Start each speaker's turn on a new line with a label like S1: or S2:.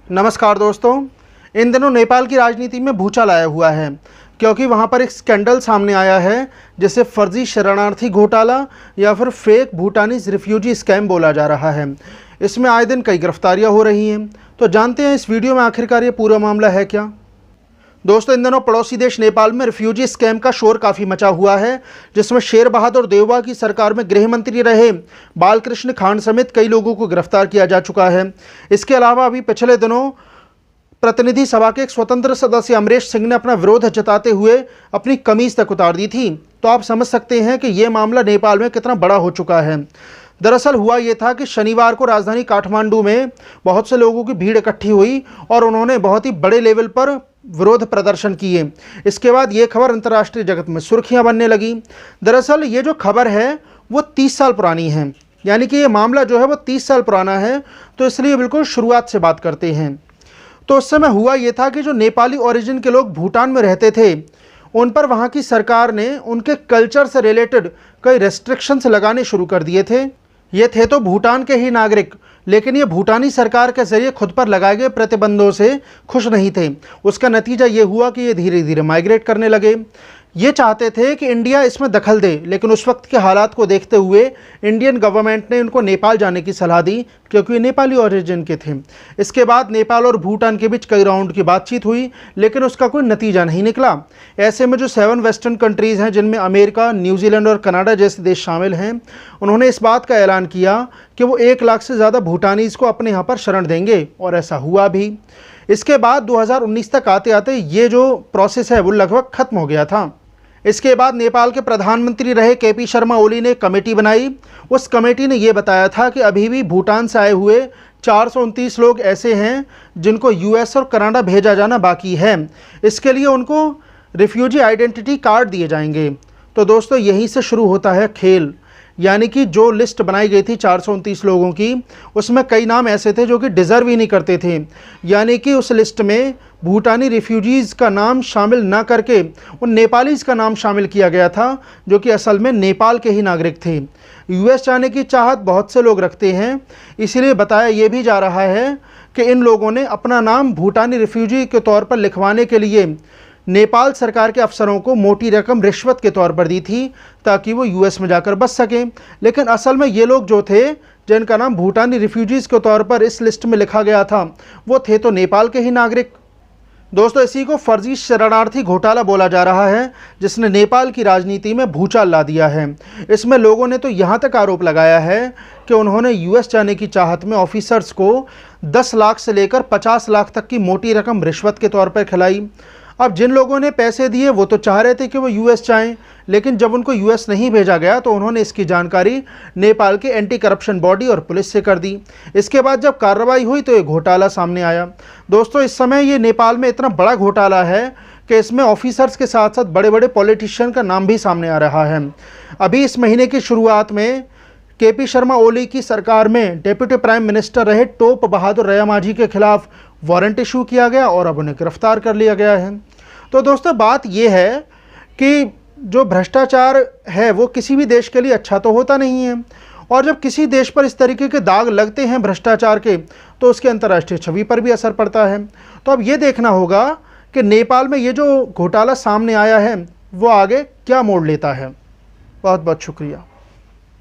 S1: नमस्कार दोस्तों। इन दिनों नेपाल की राजनीति में भूचाल आया हुआ है क्योंकि वहां पर एक स्कैंडल सामने आया है जिसे फर्जी शरणार्थी घोटाला या फिर फेक भूटानीज रिफ्यूजी स्कैम बोला जा रहा है। इसमें आए दिन कई गिरफ्तारियां हो रही हैं। तो जानते हैं इस वीडियो में आखिरकार ये पूरा मामला है क्या। दोस्तों, इन दिनों पड़ोसी देश नेपाल में रिफ्यूजी स्कैम का शोर काफ़ी मचा हुआ है, जिसमें शेर बहादुर देउबा की सरकार में गृह मंत्री रहे बालकृष्ण खान समेत कई लोगों को गिरफ्तार किया जा चुका है। इसके अलावा अभी पिछले दिनों प्रतिनिधि सभा के एक स्वतंत्र सदस्य अमरेश सिंह ने अपना विरोध जताते हुए अपनी कमीज तक उतार दी थी। तो आप समझ सकते हैं कि ये मामला नेपाल में कितना बड़ा हो चुका है। दरअसल हुआ ये था कि शनिवार को राजधानी काठमांडू में बहुत से लोगों की भीड़ इकट्ठी हुई और उन्होंने बहुत ही बड़े लेवल पर विरोध प्रदर्शन किए। इसके बाद ये खबर अंतर्राष्ट्रीय जगत में सुर्खियां बनने लगी। दरअसल ये जो खबर है वो 30 साल पुरानी है, यानी कि ये मामला जो है वो 30 साल पुराना है। तो इसलिए बिल्कुल शुरुआत से बात करते हैं। तो उस समय हुआ ये था कि जो नेपाली ओरिजिन के लोग भूटान में रहते थे उन पर वहाँ की सरकार ने उनके कल्चर से रिलेटेड कई रेस्ट्रिक्शंस लगाने शुरू कर दिए थे। ये थे तो भूटान के ही नागरिक, लेकिन ये भूटानी सरकार के जरिए खुद पर लगाए गए प्रतिबंधों से खुश नहीं थे। उसका नतीजा ये हुआ कि ये धीरे धीरे माइग्रेट करने लगे। ये चाहते थे कि इंडिया इसमें दखल दे, लेकिन उस वक्त के हालात को देखते हुए इंडियन गवर्नमेंट ने इनको नेपाल जाने की सलाह दी क्योंकि ये नेपाली ओरिजिन के थे। इसके बाद नेपाल और भूटान के बीच कई राउंड की बातचीत हुई, लेकिन उसका कोई नतीजा नहीं निकला। ऐसे में जो 7 वेस्टर्न कंट्रीज़ हैं, जिनमें अमेरिका, न्यूजीलैंड और कनाडा जैसे देश शामिल हैं, उन्होंने इस बात का ऐलान किया कि वो 1 लाख से ज़्यादा भूटानीज़ को अपने यहाँ पर शरण देंगे, और ऐसा हुआ भी। इसके बाद 2019 तक आते आते ये जो प्रोसेस है वो लगभग ख़त्म हो गया था। इसके बाद नेपाल के प्रधानमंत्री रहे केपी शर्मा ओली ने कमेटी बनाई। उस कमेटी ने यह बताया था कि अभी भी भूटान से आए हुए 429 लोग ऐसे हैं जिनको यूएस और कनाडा भेजा जाना बाकी है। इसके लिए उनको रिफ्यूजी आइडेंटिटी कार्ड दिए जाएंगे। तो दोस्तों, यहीं से शुरू होता है खेल। यानी कि जो लिस्ट बनाई गई थी 429 लोगों की, उसमें कई नाम ऐसे थे जो कि डिज़र्व ही नहीं करते थे। यानी कि उस लिस्ट में भूटानी रिफ्यूजीज़ का नाम शामिल ना करके उन नेपालीज़ का नाम शामिल किया गया था, जो कि असल में नेपाल के ही नागरिक थे। यूएस जाने की चाहत बहुत से लोग रखते हैं, इसीलिए बताया ये भी जा रहा है कि इन लोगों ने अपना नाम भूटानी रिफ्यूजी के तौर पर लिखवाने के लिए नेपाल सरकार के अफसरों को मोटी रकम रिश्वत के तौर पर दी थी ताकि वो यूएस में जाकर बच सकें। लेकिन असल में ये लोग जो थे, जिनका नाम भूटानी रिफ्यूजीज़ के तौर पर इस लिस्ट में लिखा गया था, वो थे तो नेपाल के ही नागरिक। दोस्तों, इसी को फर्जी शरणार्थी घोटाला बोला जा रहा है, जिसने नेपाल की राजनीति में भूचाल ला दिया है। इसमें लोगों ने तो यहाँ तक आरोप लगाया है कि उन्होंने यूएस जाने की चाहत में ऑफिसर्स को 10 लाख से लेकर 50 लाख तक की मोटी रकम रिश्वत के तौर पर खिलाई। अब जिन लोगों ने पैसे दिए वो तो चाह रहे थे कि वो यूएस जाएं, लेकिन जब उनको यूएस नहीं भेजा गया तो उन्होंने इसकी जानकारी नेपाल के एंटी करप्शन बॉडी और पुलिस से कर दी। इसके बाद जब कार्रवाई हुई तो ये घोटाला सामने आया। दोस्तों, इस समय ये नेपाल में इतना बड़ा घोटाला है कि इसमें ऑफिसर्स के साथ साथ बड़े बड़े पॉलिटिशियन का नाम भी सामने आ रहा है। अभी इस महीने की शुरुआत में केपी शर्मा ओली की सरकार में डेप्यूटी प्राइम मिनिस्टर रहे टोप बहादुर रयामाझी के खिलाफ वारंट इशू किया गया और अब उन्हें गिरफ्तार कर लिया गया है। तो दोस्तों, बात यह है कि जो भ्रष्टाचार है वो किसी भी देश के लिए अच्छा तो होता नहीं है, और जब किसी देश पर इस तरीके के दाग लगते हैं भ्रष्टाचार के, तो उसके अंतर्राष्ट्रीय छवि पर भी असर पड़ता है। तो अब ये देखना होगा कि नेपाल में ये जो घोटाला सामने आया है वो आगे क्या मोड़ लेता है। बहुत बहुत शुक्रिया।